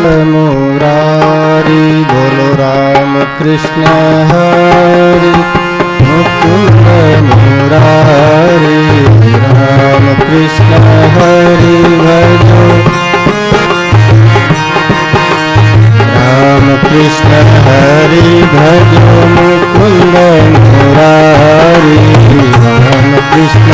मुरारी बोलो राम कृष्ण हरि मुकुंद मुरारी राम कृष्ण हरि भजो राम कृष्ण हरि भजो मुकुंद मुरारी राम कृष्ण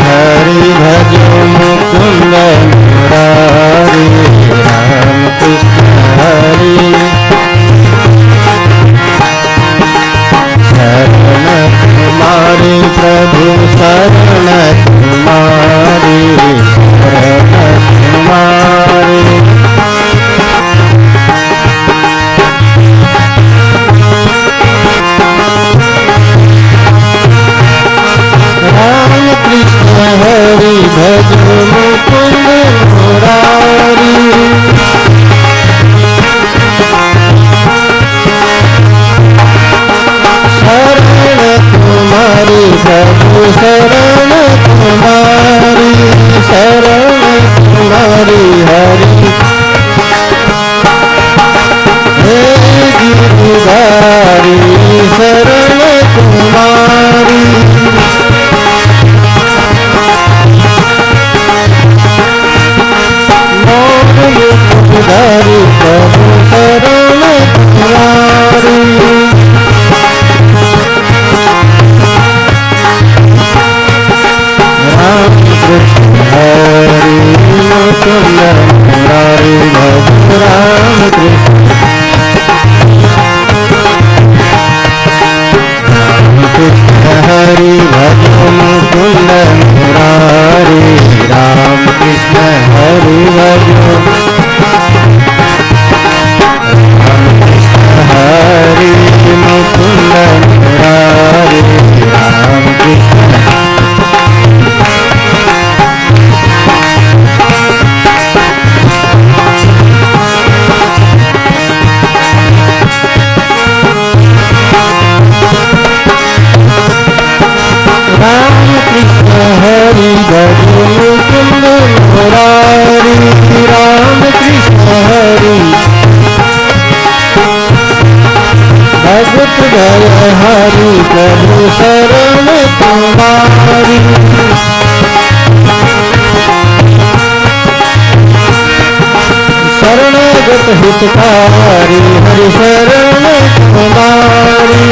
हरि भजो मुकुंद मुरारी राम कृष्ण हरि शरण तुम्हारी प्रभु शरण तुम्हारी शरण तुम्हारी राम कृष्ण हरि भजो मुकुंद मुरारी शरण तुम्हारी प्रभु शरण तुम्हारी शरण तुम्हारी हरि हे गिरधारी शरण तुम्हारी मुरारी प्रभु शरण तुम्हारी राम कृष्ण हरि मुकुंद मुरारी भजो राम कृष्ण हरि भजो मुकुंद मुरारी राम कृष्ण हरि भजो राम कृष्ण हरि मुकुंद मुरारी राम कृष्ण राम कृष्ण हरि भजो मुकुंद मुरारी राम कृष्ण हरि भगत भय हरि प्रभु शरण तुम्हारी शरणागत हितकारी हरि शरण तुम्हारी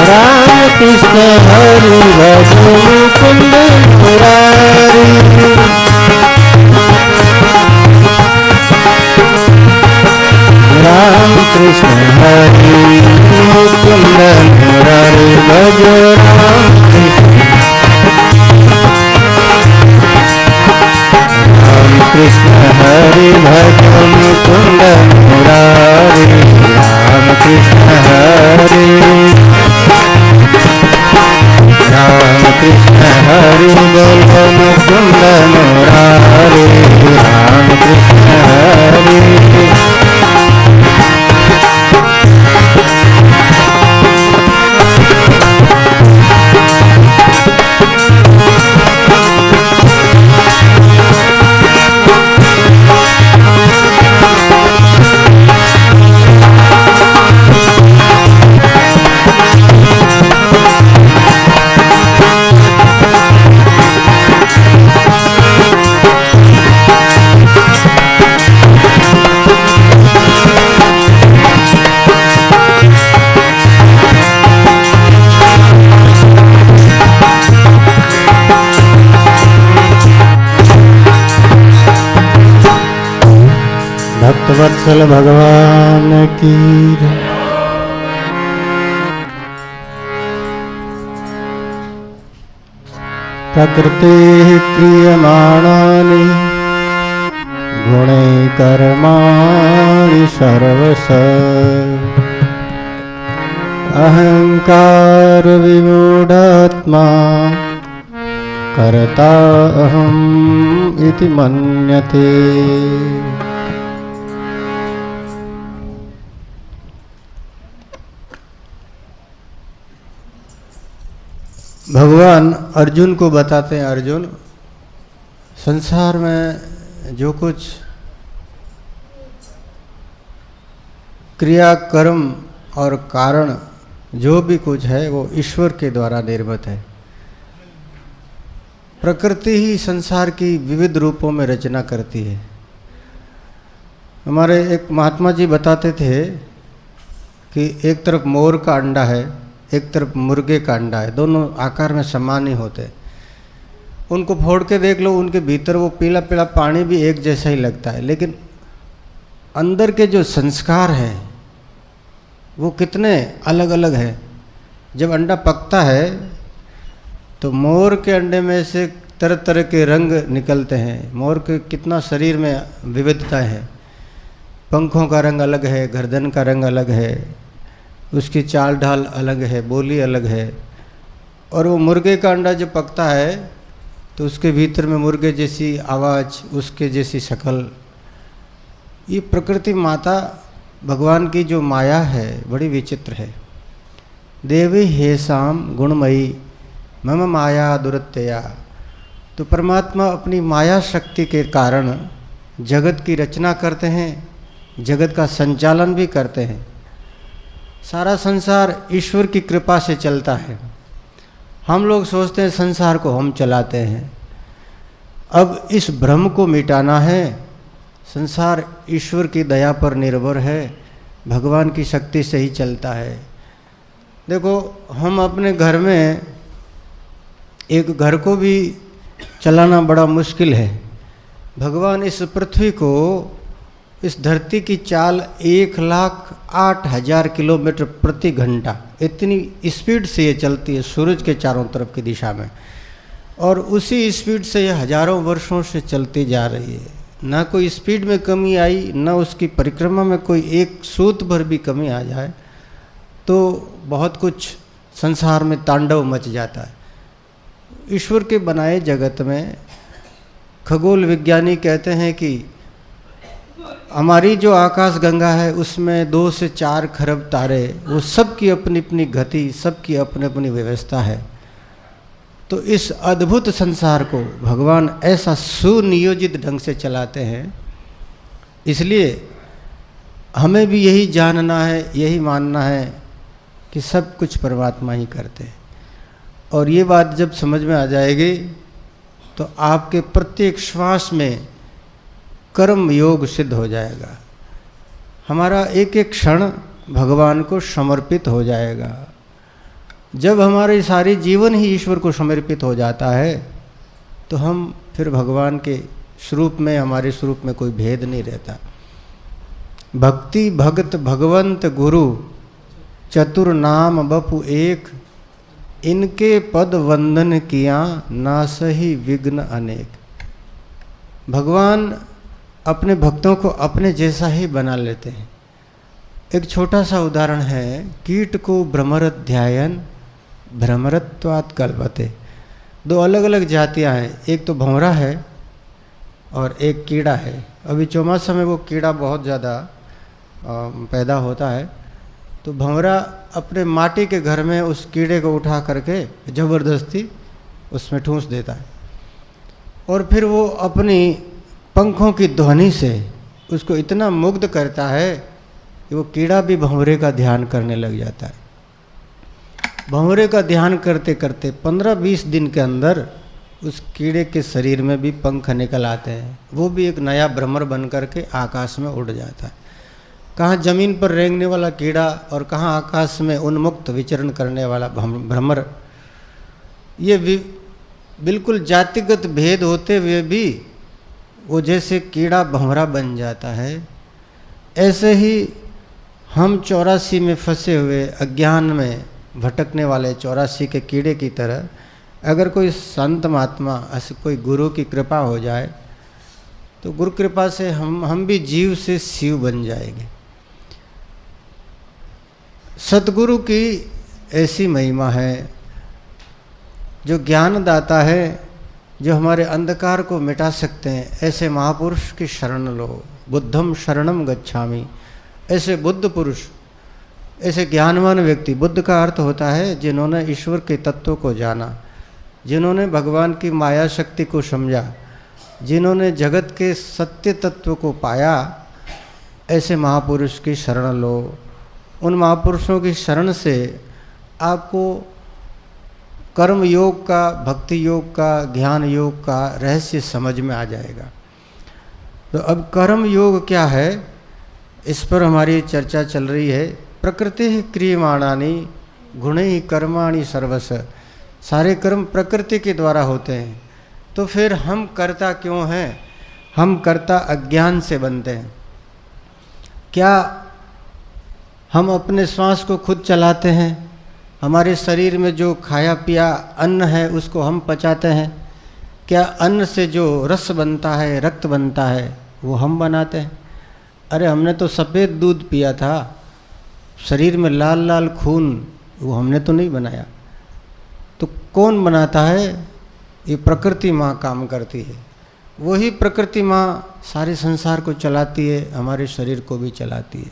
राम कृष्ण हरि भजो मुकुंद मुरारी राम कृष्ण हरि मुकुंद मुरारी भजो राम कृष्ण हरि भजो मुकुंद मुरारी राम कृष्ण हरि राम कृष्ण हरि बोलो मुकुंद मुरारी राम कृष्ण हरि भक्तवत्सल भगवान की प्रकृति क्रियमाणानि गुणे कर्माणि सर्वश अहंकार विमूढात्मा कर्ता अहम् इति मन्यते। भगवान अर्जुन को बताते हैं, अर्जुन संसार में जो कुछ क्रिया कर्म और कारण जो भी कुछ है वो ईश्वर के द्वारा निर्मित है। प्रकृति ही संसार की विविध रूपों में रचना करती है। हमारे एक महात्मा जी बताते थे कि एक तरफ मोर का अंडा है, एक तरफ मुर्गे का अंडा है, दोनों आकार में समान ही होते। उनको फोड़ के देख लो, उनके भीतर वो पीला पीला पानी भी एक जैसा ही लगता है, लेकिन अंदर के जो संस्कार हैं वो कितने अलग अलग हैं। जब अंडा पकता है तो मोर के अंडे में से तरह तरह के रंग निकलते हैं। मोर के कितना शरीर में विविधता है, पंखों का रंग अलग है, गर्दन का रंग अलग है, उसकी चाल ढाल अलग है, बोली अलग है। और वो मुर्गे का अंडा जब पकता है तो उसके भीतर में मुर्गे जैसी आवाज़, उसके जैसी शक्ल। ये प्रकृति माता भगवान की जो माया है बड़ी विचित्र है। देवी हे शाम गुणमयी मम माया दुरत्यया। तो परमात्मा अपनी माया शक्ति के कारण जगत की रचना करते हैं, जगत का संचालन भी करते हैं। सारा संसार ईश्वर की कृपा से चलता है। हम लोग सोचते हैं संसार को हम चलाते हैं। अब इस भ्रम को मिटाना है। संसार ईश्वर की दया पर निर्भर है, भगवान की शक्ति से ही चलता है। देखो, हम अपने घर में एक घर को भी चलाना बड़ा मुश्किल है। भगवान इस पृथ्वी को, इस धरती की चाल 1,08,000 किलोमीटर प्रति घंटा, इतनी स्पीड से ये चलती है सूरज के चारों तरफ की दिशा में, और उसी स्पीड से ये हजारों वर्षों से चलती जा रही है। ना कोई स्पीड में कमी आई, ना उसकी परिक्रमा में कोई एक सूत भर भी कमी आ जाए तो बहुत कुछ संसार में तांडव मच जाता है। ईश्वर के बनाए जगत में खगोल विज्ञानी कहते हैं कि हमारी जो आकाश गंगा है उसमें 2 से 4 खरब तारे, वो सबकी अपनी अपनी गति, सबकी अपनी अपनी व्यवस्था है। तो इस अद्भुत संसार को भगवान ऐसा सुनियोजित ढंग से चलाते हैं। इसलिए हमें भी यही जानना है, यही मानना है कि सब कुछ परमात्मा ही करते हैं। और ये बात जब समझ में आ जाएगी तो आपके प्रत्येक श्वास में कर्म योग सिद्ध हो जाएगा। हमारा एक एक क्षण भगवान को समर्पित हो जाएगा। जब हमारे सारे जीवन ही ईश्वर को समर्पित हो जाता है तो हम फिर भगवान के स्वरूप में, हमारे स्वरूप में कोई भेद नहीं रहता। भक्ति भगत भगवंत गुरु चतुर नाम बपु एक, इनके पद वंदन किया ना सही विघ्न अनेक। भगवान अपने भक्तों को अपने जैसा ही बना लेते हैं। एक छोटा सा उदाहरण है, कीट को भ्रमरत ध्यायन भ्रमरत्वात् कल्पते। 2 अलग अलग जातियां हैं, एक तो भंवरा है और एक कीड़ा है। अभी चौमासा में वो कीड़ा बहुत ज़्यादा पैदा होता है। तो भंवरा अपने माटी के घर में उस कीड़े को उठा करके ज़बरदस्ती उसमें ठूंस देता है, और फिर वो अपनी पंखों की ध्वनि से उसको इतना मुग्ध करता है कि वो कीड़ा भी भंवरे का ध्यान करने लग जाता है। भंवरे का ध्यान करते करते 15-20 दिन के अंदर उस कीड़े के शरीर में भी पंख निकल आते हैं। वो भी एक नया भ्रमर बन करके आकाश में उड़ जाता है। कहाँ ज़मीन पर रेंगने वाला कीड़ा और कहाँ आकाश में उन्मुक्त विचरण करने वाला भ्रमर। ये बिल्कुल जातिगत भेद होते हुए भी वो जैसे कीड़ा भंवरा बन जाता है, ऐसे ही हम 84 में फंसे हुए अज्ञान में भटकने वाले 84 के कीड़े की तरह, अगर कोई संत महात्मा, कोई गुरु की कृपा हो जाए तो गुरु कृपा से हम भी जीव से शिव बन जाएंगे। सतगुरु की ऐसी महिमा है, जो ज्ञान दाता है, जो हमारे अंधकार को मिटा सकते हैं। ऐसे महापुरुष की शरण लो, बुद्धम शरणम गच्छामि। ऐसे बुद्ध पुरुष ऐसे ज्ञानवान व्यक्ति, बुद्ध का अर्थ होता है जिन्होंने ईश्वर के तत्व को जाना, जिन्होंने भगवान की माया शक्ति को समझा, जिन्होंने जगत के सत्य तत्व को पाया, ऐसे महापुरुष की शरण लो। उन महापुरुषों की शरण से आपको कर्म योग का, भक्ति योग का, ज्ञान योग का रहस्य समझ में आ जाएगा। तो अब कर्म योग क्या है, इस पर हमारी चर्चा चल रही है। प्रकृति क्रियमाणानि गुणैः कर्माणि सर्वश, सारे कर्म प्रकृति के द्वारा होते हैं। तो फिर हम कर्ता क्यों हैं? हम कर्ता अज्ञान से बनते हैं। क्या हम अपने श्वास को खुद चलाते हैं? हमारे शरीर में जो खाया पिया अन्न है उसको हम पचाते हैं? क्या अन्न से जो रस बनता है, रक्त बनता है, वो हम बनाते हैं? अरे हमने तो सफ़ेद दूध पिया था, शरीर में लाल लाल खून, वो हमने तो नहीं बनाया। तो कौन बनाता है? ये प्रकृति माँ काम करती है। वही प्रकृति माँ सारे संसार को चलाती है, हमारे शरीर को भी चलाती है।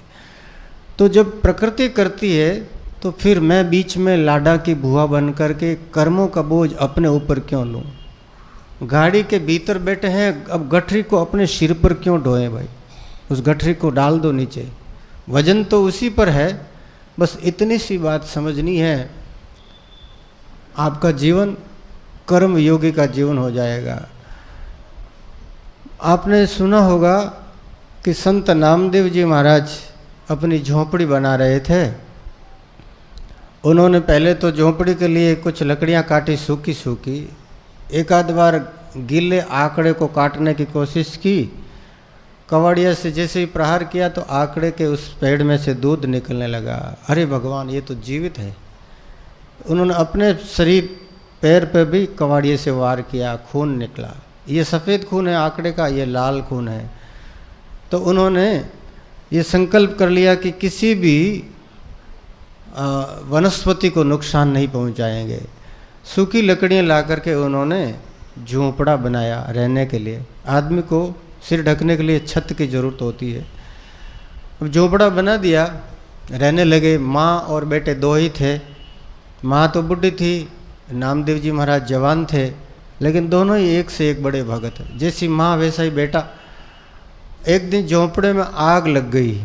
तो जब प्रकृति करती है तो फिर मैं बीच में लाडा की बुआ बन करके कर्मों का बोझ अपने ऊपर क्यों लूँ? गाड़ी के भीतर बैठे हैं, अब गठरी को अपने सिर पर क्यों ढोएं भाई? उस गठरी को डाल दो नीचे, वजन तो उसी पर है। बस इतनी सी बात समझनी है, आपका जीवन कर्म योगी का जीवन हो जाएगा। आपने सुना होगा कि संत नामदेव जी महाराज अपनी झोंपड़ी बना रहे थे। उन्होंने पहले तो झोंपड़ी के लिए कुछ लकड़ियां काटी, सूखी सूखी। एक आध बार गीले आंकड़े को काटने की कोशिश की, कवाड़िया से जैसे ही प्रहार किया तो आंकड़े के उस पेड़ में से दूध निकलने लगा। अरे भगवान, ये तो जीवित है। उन्होंने अपने शरीर पैर पे भी कवाड़िए से वार किया, खून निकला। ये सफ़ेद खून है आंकड़े का, ये लाल खून है। तो उन्होंने ये संकल्प कर लिया कि किसी भी वनस्पति को नुकसान नहीं पहुंचाएंगे। सूखी लकड़ियाँ ला करके उन्होंने झोंपड़ा बनाया रहने के लिए। आदमी को सिर ढकने के लिए छत की ज़रूरत होती है। अब झोंपड़ा बना दिया, रहने लगे। माँ और बेटे दो ही थे। माँ तो बुढ़ी थी, नामदेव जी महाराज जवान थे, लेकिन दोनों ही एक से एक बड़े भगत। जैसी माँ वैसा ही बेटा। एक दिन झोंपड़े में आग लग गई।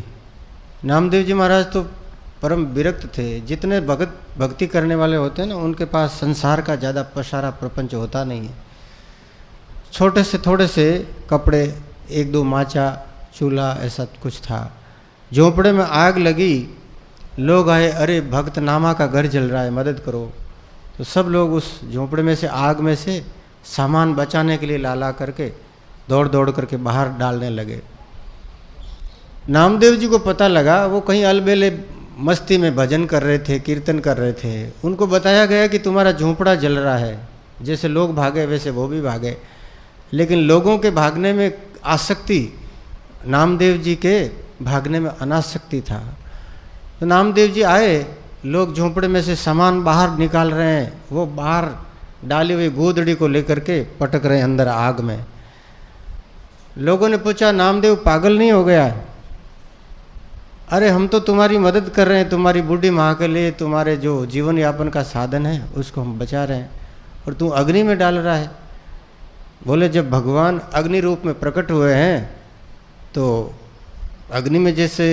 नामदेव जी महाराज तो परम विरक्त थे। जितने भक्ति करने वाले होते हैं ना, उनके पास संसार का ज़्यादा पसारा प्रपंच होता नहीं है। छोटे से थोड़े से कपड़े, एक दो माचा, चूल्हा, ऐसा कुछ था। झोंपड़े में आग लगी, लोग आए, अरे भक्त नामा का घर जल रहा है, मदद करो। तो सब लोग उस झोंपड़े में से, आग में से सामान बचाने के लिए ला करके दौड़ दौड़ करके बाहर डालने लगे। नामदेव जी को पता लगा, वो कहीं अलबेले मस्ती में भजन कर रहे थे, कीर्तन कर रहे थे। उनको बताया गया कि तुम्हारा झोंपड़ा जल रहा है। जैसे लोग भागे वैसे वो भी भागे, लेकिन लोगों के भागने में आसक्ति, नामदेव जी के भागने में अनासक्ति था। तो नामदेव जी आए, लोग झोंपड़े में से सामान बाहर निकाल रहे हैं, वो बाहर डाली हुई गोदड़ी को लेकर के पटक रहे हैं अंदर आग में। लोगों ने पूछा, नामदेव पागल नहीं हो गया? अरे हम तो तुम्हारी मदद कर रहे हैं, तुम्हारी बूढ़ी माँ के लिए, तुम्हारे जो जीवन यापन का साधन है उसको हम बचा रहे हैं, और तू अग्नि में डाल रहा है। बोले, जब भगवान अग्नि रूप में प्रकट हुए हैं तो अग्नि में जैसे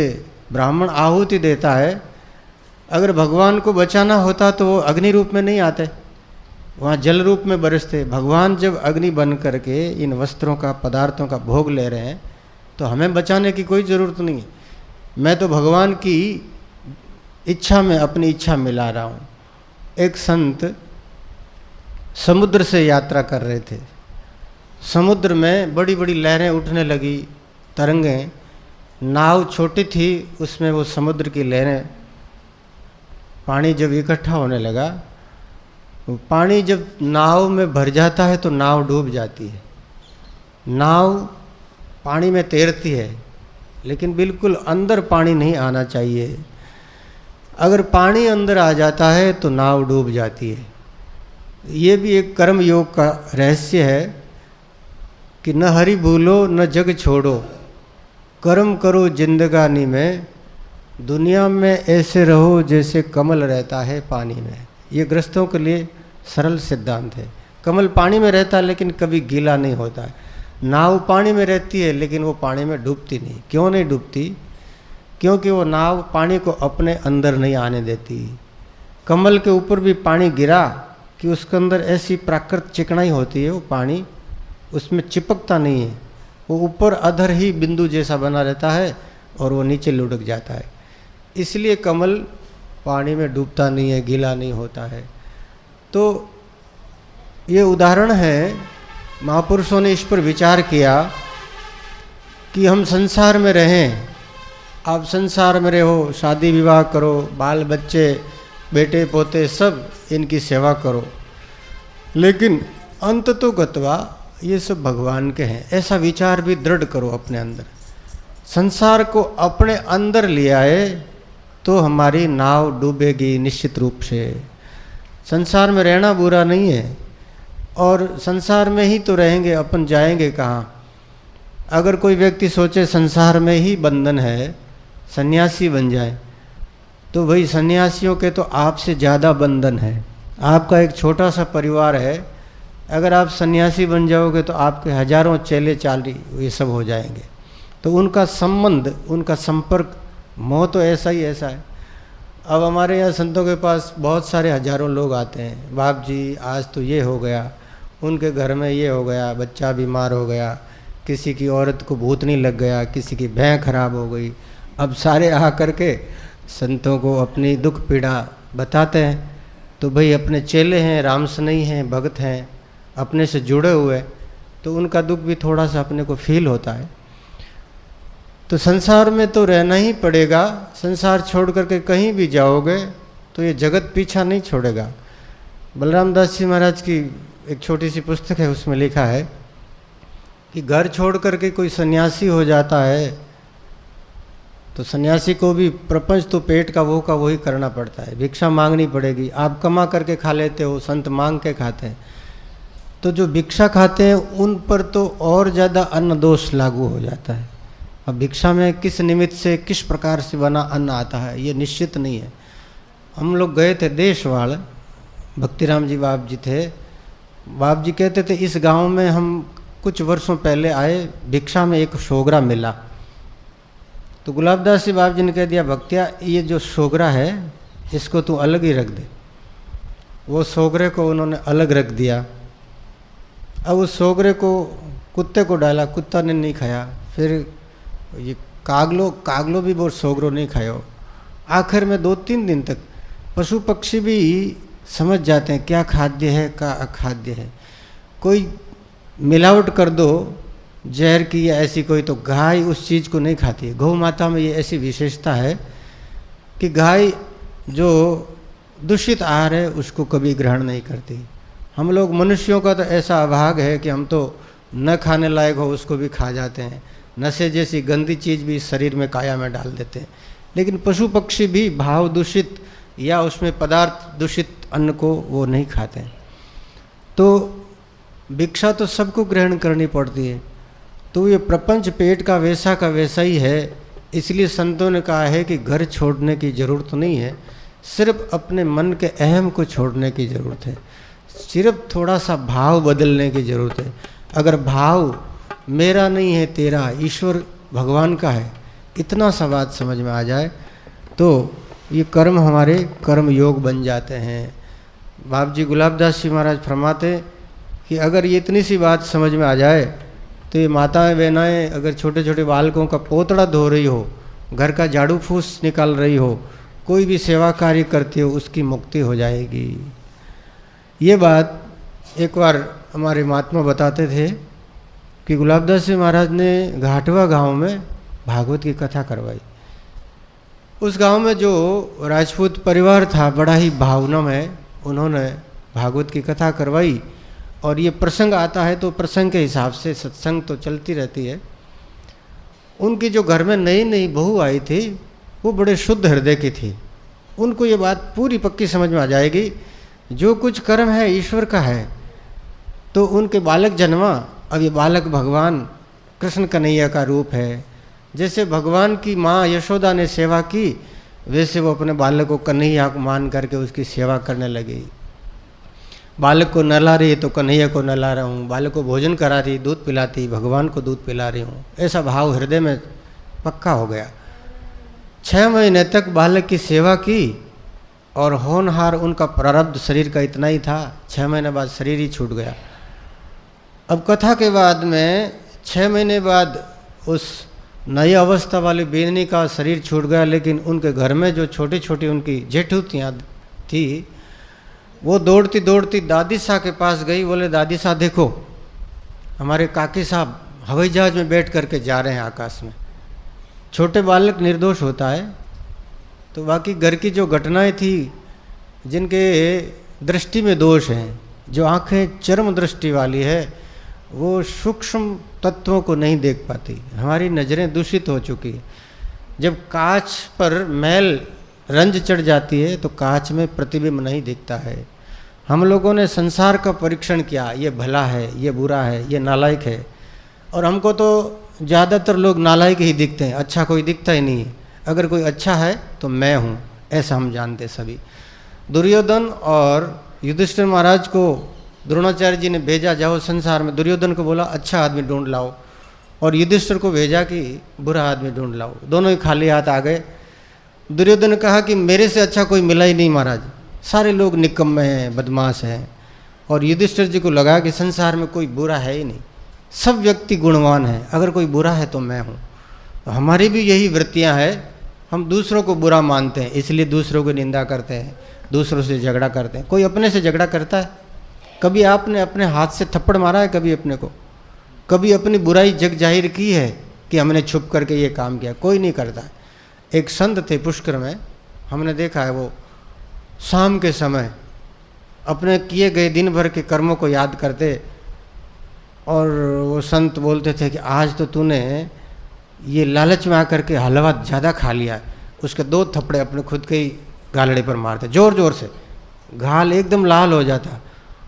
ब्राह्मण आहुति देता है, अगर भगवान को बचाना होता तो वो अग्नि रूप में नहीं आते, वहाँ जल रूप में बरसते। भगवान जब अग्नि बन करके इन वस्त्रों का, पदार्थों का भोग ले रहे हैं तो हमें बचाने की कोई ज़रूरत नहीं है। मैं तो भगवान की इच्छा में अपनी इच्छा मिला रहा हूँ। एक संत समुद्र से यात्रा कर रहे थे। समुद्र में बड़ी बड़ी लहरें उठने लगी, तरंगें। नाव छोटी थी, उसमें वो समुद्र की लहरें, पानी जब इकट्ठा होने लगा, पानी जब नाव में भर जाता है तो नाव डूब जाती है। नाव पानी में तैरती है, लेकिन बिल्कुल अंदर पानी नहीं आना चाहिए। अगर पानी अंदर आ जाता है तो नाव डूब जाती है। ये भी एक कर्म योग का रहस्य है कि न हरि भूलो न जग छोड़ो, कर्म करो जिंदगानी में, दुनिया में ऐसे रहो जैसे कमल रहता है पानी में। ये गृहस्थों के लिए सरल सिद्धांत है। कमल पानी में रहता है लेकिन कभी गीला नहीं होता है। नाव पानी में रहती है लेकिन वो पानी में डूबती नहीं। क्यों नहीं डूबती? क्योंकि वो नाव पानी को अपने अंदर नहीं आने देती। कमल के ऊपर भी पानी गिरा कि उसके अंदर ऐसी प्राकृतिक चिकनाई होती है, वो पानी उसमें चिपकता नहीं है, वो ऊपर अधर ही बिंदु जैसा बना रहता है और वो नीचे लुढ़क जाता है। इसलिए कमल पानी में डूबता नहीं है, गीला नहीं होता है। तो ये उदाहरण है, महापुरुषों ने इस पर विचार किया कि हम संसार में रहें। आप संसार में रहो, शादी विवाह करो, बाल बच्चे बेटे पोते सब इनकी सेवा करो, लेकिन अंत तो गत्वा ये सब भगवान के हैं, ऐसा विचार भी दृढ़ करो अपने अंदर। संसार को अपने अंदर ले आए तो हमारी नाव डूबेगी निश्चित रूप से। संसार में रहना बुरा नहीं है, और संसार में ही तो रहेंगे, अपन जाएंगे कहाँ? अगर कोई व्यक्ति सोचे संसार में ही बंधन है, सन्यासी बन जाए, तो भाई सन्यासियों के तो आपसे ज़्यादा बंधन है। आपका एक छोटा सा परिवार है, अगर आप सन्यासी बन जाओगे तो आपके हजारों चेले चाली ये सब हो जाएंगे। तो उनका संबंध, उनका संपर्क, मोह तो ऐसा ही ऐसा है। अब हमारे यहाँ संतों के पास बहुत सारे हजारों लोग आते हैं, बाप जी आज तो ये हो गया, उनके घर में ये हो गया, बच्चा बीमार हो गया, किसी की औरत को भूतनी लग गया, किसी की भैं खराब हो गई। अब सारे आ करके संतों को अपनी दुख पीड़ा बताते हैं। तो भाई अपने चेले हैं, रामसनई हैं, भगत हैं, अपने से जुड़े हुए, तो उनका दुख भी थोड़ा सा अपने को फील होता है। तो संसार में तो रहना ही पड़ेगा। संसार छोड़ करके कहीं भी जाओगे तो ये जगत पीछा नहीं छोड़ेगा। बलराम दास जी महाराज की एक छोटी सी पुस्तक है, उसमें लिखा है कि घर छोड़ करके कोई सन्यासी हो जाता है तो सन्यासी को भी प्रपंच तो पेट का वो का वही करना पड़ता है, भिक्षा मांगनी पड़ेगी। आप कमा करके खा लेते हो, संत मांग के खाते हैं। तो जो भिक्षा खाते हैं उन पर तो और ज़्यादा अन्न दोष लागू हो जाता है। अब भिक्षा में किस निमित्त से किस प्रकार से बना अन्न आता है ये निश्चित नहीं है। हम लोग गए थे देशवाड़, भक्तिराम जी बाप जी थे। बाप जी कहते थे इस गांव में हम कुछ वर्षों पहले आए, भिक्षा में एक सोगरा मिला। तो गुलाबदास जी बाप जी ने कह दिया, भक्तिया ये जो सोगरा है इसको तू अलग ही रख दे। वो सोगरे को उन्होंने अलग रख दिया। अब उस सोगरे को कुत्ते को डाला, कुत्ता ने नहीं खाया। फिर ये कागलो भी वो सोगरो नहीं खायो। आखिर में 2-3 दिन तक पशु पक्षी भी समझ जाते हैं क्या खाद्य है क्या अखाद्य है। कोई मिलावट कर दो जहर की या ऐसी कोई, तो गाय उस चीज़ को नहीं खाती है। गौ माता में ये ऐसी विशेषता है कि गाय जो दूषित आहार है उसको कभी ग्रहण नहीं करती। हम लोग मनुष्यों का तो ऐसा अभाग है कि हम तो न खाने लायक हो उसको भी खा जाते हैं। नशे जैसी गंदी चीज़ भी शरीर में काया में डाल देते हैं। लेकिन पशु पक्षी भी भाव दूषित या उसमें पदार्थ दूषित अन्न को वो नहीं खाते हैं। तो भिक्षा तो सबको ग्रहण करनी पड़ती है। तो ये प्रपंच पेट का वैसा ही है। इसलिए संतों ने कहा है कि घर छोड़ने की ज़रूरत नहीं है, सिर्फ अपने मन के अहम को छोड़ने की ज़रूरत है। सिर्फ थोड़ा सा भाव बदलने की ज़रूरत है। अगर भाव मेरा नहीं है तेरा, ईश्वर भगवान का है, इतना सा बात समझ में आ जाए तो ये कर्म हमारे कर्म योग बन जाते हैं। बाप जी गुलाबदास जी महाराज फरमाते कि अगर ये इतनी सी बात समझ में आ जाए तो ये माताएं बहनाएं अगर छोटे छोटे बालकों का पोतड़ा धो रही हो, घर का झाड़ू फूस निकाल रही हो, कोई भी सेवा कार्य करती हो, उसकी मुक्ति हो जाएगी। ये बात एक बार हमारे महात्मा बताते थे कि गुलाबदास जी महाराज ने घाटवा गांव में भागवत की कथा करवाई। उस गांव में जो राजपूत परिवार था बड़ा ही भावना में उन्होंने भागवत की कथा करवाई। और ये प्रसंग आता है तो प्रसंग के हिसाब से सत्संग तो चलती रहती है। उनकी जो घर में नई नई बहू आई थी वो बड़े शुद्ध हृदय की थी। उनको ये बात पूरी पक्की समझ में आ जाएगी, जो कुछ कर्म है ईश्वर का है। तो उनके बालक जन्मा, अब ये बालक भगवान कृष्ण कन्हैया का रूप है, जैसे भगवान की माँ यशोदा ने सेवा की, वैसे वो अपने बालक को कन्हैया को मान करके उसकी सेवा करने लगी। बालक को नहला रही है तो कन्हैया को नहला रहा हूँ, बालक को भोजन करा रही, दूध पिलाती, भगवान को दूध पिला रही हूँ, ऐसा भाव हृदय में पक्का हो गया। 6 महीने तक बालक की सेवा की और होनहार उनका प्रारब्ध शरीर का इतना ही था। 6 महीने बाद शरीर ही छूट गया। अब कथा के बाद में 6 महीने बाद उस नई अवस्था वाली बेनी का शरीर छूट गया, लेकिन उनके घर में जो छोटी छोटी उनकी जेठूतियाँ थी, वो दौड़ती दौड़ती दादी साहब के पास गई। बोले दादी साहब देखो, हमारे काकी साहब हवाई जहाज में बैठ करके जा रहे हैं आकाश में। छोटे बालक निर्दोष होता है, तो बाकी घर की जो घटनाएं थी जिनके दृष्टि में दोष हैं, जो आंखें चरम दृष्टि वाली है, वो सूक्ष्म तत्वों को नहीं देख पाती। हमारी नज़रें दूषित हो चुकी है। जब कांच पर मैल रंज चढ़ जाती है तो कांच में प्रतिबिंब नहीं दिखता है। हम लोगों ने संसार का परीक्षण किया, ये भला है, ये बुरा है, ये नालायक है, और हमको तो ज़्यादातर लोग नालायक ही दिखते हैं, अच्छा कोई दिखता ही नहीं है। अगर कोई अच्छा है तो मैं हूँ, ऐसा हम जानते सभी। दुर्योधन और युधिष्ठिर महाराज को द्रोणाचार्य जी ने भेजा, जाओ संसार में। दुर्योधन को बोला अच्छा आदमी ढूंढ लाओ, और युधिष्ठिर को भेजा कि बुरा आदमी ढूंढ लाओ। दोनों ही खाली हाथ आ गए। दुर्योधन ने कहा कि मेरे से अच्छा कोई मिला ही नहीं महाराज, सारे लोग निकम्मे हैं, बदमाश हैं। और युधिष्ठिर जी को लगा कि संसार में कोई बुरा है ही नहीं, सब व्यक्ति गुणवान हैं, अगर कोई बुरा है तो मैं हूँ। तो हमारी भी यही वृत्तियाँ हैं, हम दूसरों को बुरा मानते हैं, इसलिए दूसरों की निंदा करते हैं, दूसरों से झगड़ा करते हैं। कोई अपने से झगड़ा करता है? कभी आपने अपने हाथ से थप्पड़ मारा है कभी अपने को? कभी अपनी बुराई जग जाहिर की है कि हमने छुप करके ये काम किया? कोई नहीं करता। एक संत थे पुष्कर में, हमने देखा है, वो शाम के समय अपने किए गए दिन भर के कर्मों को याद करते, और वो संत बोलते थे कि आज तो तूने ये लालच में आकर के हलवा ज़्यादा खा लिया। उसके 2 थप्पड़े अपने खुद के ही गालड़े पर मारते, जोर जोर से, घाल एकदम लाल हो जाता।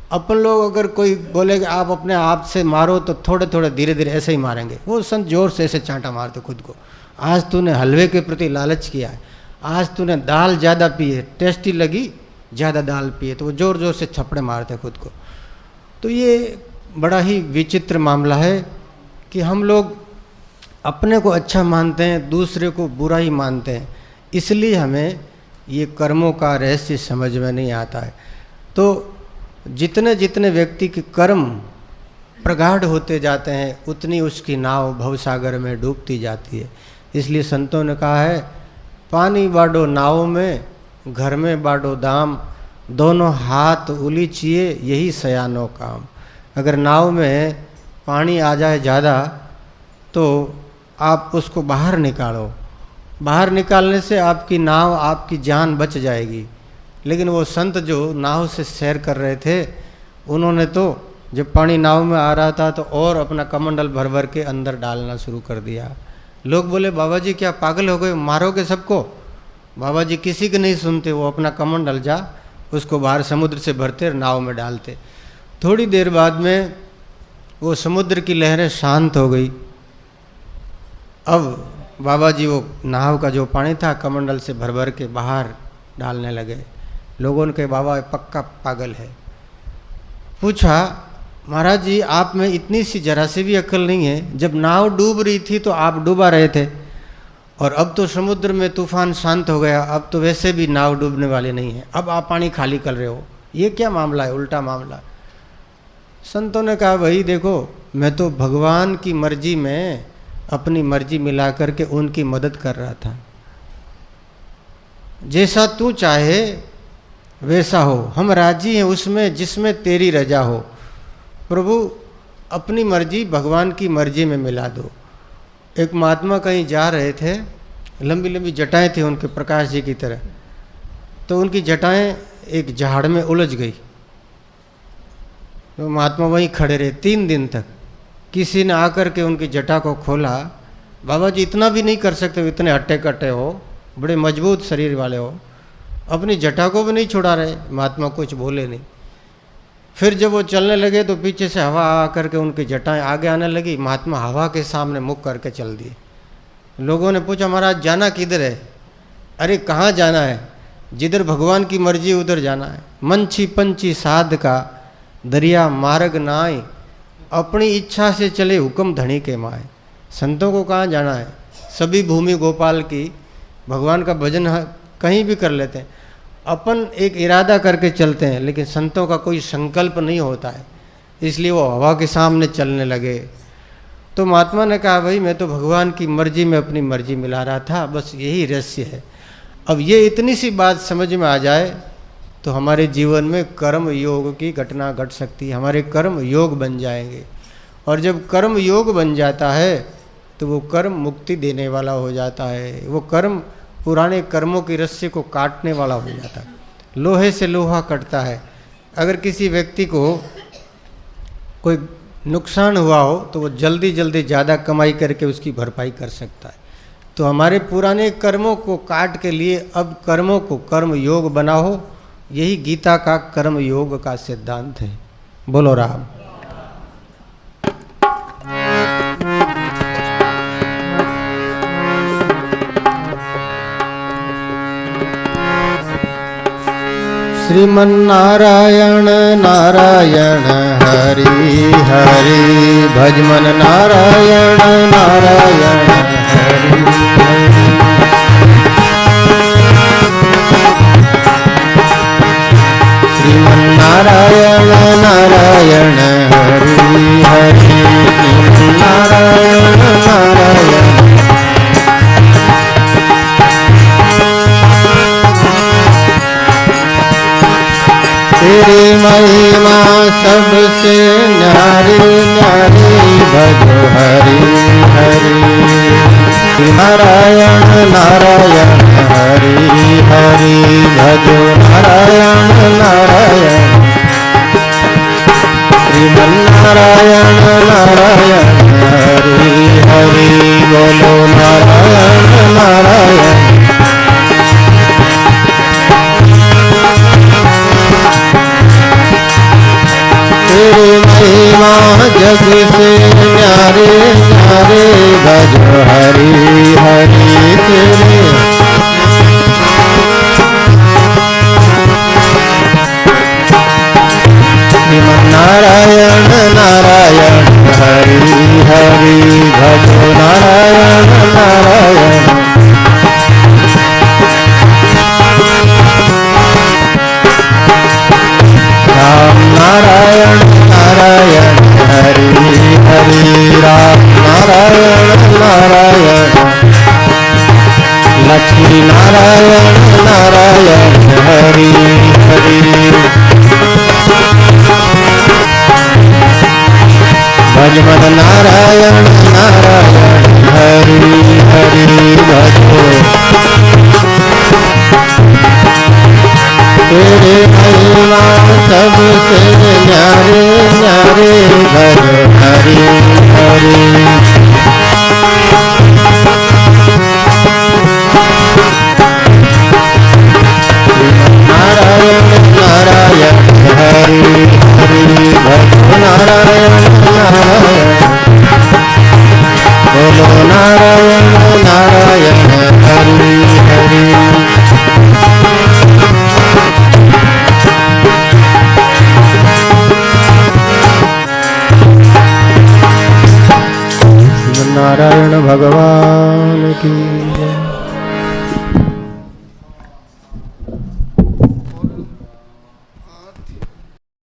अपन लोग अगर कोई बोले कि आप अपने आप से मारो तो थोड़े थोड़े धीरे धीरे ऐसे ही मारेंगे, वो संत जोर से ऐसे चांटा मारते खुद को। आज तूने हलवे के प्रति लालच किया है, आज तूने दाल ज़्यादा पी है, टेस्टी लगी, ज़्यादा दाल पी है, तो वो जोर जोर से थप्पड़े मारते खुद को। तो ये बड़ा ही विचित्र मामला है कि हम लोग अपने को अच्छा मानते हैं, दूसरे को बुरा ही मानते हैं, इसलिए हमें ये कर्मों का रहस्य समझ में नहीं आता है। तो जितने जितने व्यक्ति के कर्म प्रगाढ़ होते जाते हैं, उतनी उसकी नाव भवसागर में डूबती जाती है। इसलिए संतों ने कहा है, पानी बाड़ो नाव में, घर में बाड़ो दाम, दोनों हाथ उलीचिए यही सयानो काम। अगर नाव में पानी आ जाए ज़्यादा तो आप उसको बाहर निकालो, बाहर निकालने से आपकी नाव, आपकी जान बच जाएगी। लेकिन वो संत जो नाव से सैर कर रहे थे, उन्होंने तो जब पानी नाव में आ रहा था तो और अपना कमंडल भर भर के अंदर डालना शुरू कर दिया। लोग बोले बाबा जी क्या पागल हो गए, मारोगे सबको? बाबा जी किसी की नहीं सुनते, वो अपना कमंडल जा उसको बाहर समुद्र से भरते और नाव में डालते। थोड़ी देर बाद में वो समुद्र की लहरें शांत हो गई। अब बाबा जी वो नाव का जो पानी था कमंडल से भर भर के बाहर डालने लगे। लोगों ने कहा बाबा पक्का पागल है। पूछा महाराज जी आप में इतनी सी जरा से भी अक्ल नहीं है, जब नाव डूब रही थी तो आप डूबा रहे थे, और अब तो समुद्र में तूफान शांत हो गया, अब तो वैसे भी नाव डूबने वाली नहीं है, अब आप पानी खाली कर रहे हो, ये क्या मामला है, उल्टा मामला। संतों ने कहा भाई देखो, मैं तो भगवान की मर्जी में अपनी मर्जी मिला करके उनकी मदद कर रहा था। जैसा तू चाहे वैसा हो, हम राजी हैं उसमें जिसमें तेरी रजा हो। प्रभु अपनी मर्जी भगवान की मर्जी में मिला दो। एक महात्मा कहीं जा रहे थे, लंबी लंबी जटाएं थी उनके, प्रकाश जी की तरह, तो उनकी जटाएं एक झाड़ में उलझ गई। तो महात्मा वहीं खड़े रहे 3 दिन तक। किसी ने आकर के उनकी जटा को खोला। बाबा जी इतना भी नहीं कर सकते, इतने हट्टे कट्टे हो, बड़े मजबूत शरीर वाले हो, अपनी जटा को भी नहीं छुड़ा रहे। महात्मा कुछ बोले नहीं। फिर जब वो चलने लगे तो पीछे से हवा आ करके उनकी जटाएं आगे आने लगी। महात्मा हवा के सामने मुख करके चल दिए। लोगों ने पूछा महाराज जाना किधर है? अरे कहाँ जाना है, जिधर भगवान की मर्जी उधर जाना है। मंछी पंछी साध का दरिया मार्ग नाय, अपनी इच्छा से चले हुक्म धनी के माए। संतों को कहाँ जाना है, सभी भूमि गोपाल की, भगवान का भजन कहीं भी कर लेते हैं। अपन एक इरादा करके चलते हैं, लेकिन संतों का कोई संकल्प नहीं होता है, इसलिए वो हवा के सामने चलने लगे। तो महात्मा ने कहा भाई मैं तो भगवान की मर्जी में अपनी मर्जी मिला रहा था, बस यही रहस्य है। अब ये इतनी सी बात समझ में आ जाए तो हमारे जीवन में कर्म योग की घटना घट सकती है, हमारे कर्म योग बन जाएंगे। और जब कर्म योग बन जाता है तो वो कर्म मुक्ति देने वाला हो जाता है, वो कर्म पुराने कर्मों की रस्सी को काटने वाला हो जाता है। लोहे से लोहा कटता है। अगर किसी व्यक्ति को कोई नुकसान हुआ हो तो वो जल्दी जल्दी ज़्यादा कमाई करके उसकी भरपाई कर सकता है। तो हमारे पुराने कर्मों को काट के लिए अब कर्मों को कर्म योग बनाओ, यही गीता का कर्म योग का सिद्धांत है। बोलो राम। श्रीमन नारायण नारायण हरि हरि, भजमन नारायण नारायण हरि हरि। श्रीमन नारायण नारायण हरि हरि, श्रीमन नारायण नारायण। तेरी महिमा सबसे न्यारी न्यारी, भजो हरि हरि। नारायण नारायण हरि हरि, भजो नारायण नारायण। श्रीमन नारायण नारायण हरि हरि, बोलो नारायण नारायण। तेरी महिमा जग से न्यारे न्यारे, भजो हरि हरि। तेरे श्रीमन नारायण नारायण हरि हरि, भजो नारायण नारायण। राम नारायण नारायण हरि हरि, राम नारायण नारायण। लक्ष्मी नारायण नारायण हरि हरि, भजमन नारायण नारायण हरि हरि, भजो। तेरे महिमा सबसे न्यारे न्यारे, भजो हरि हरि।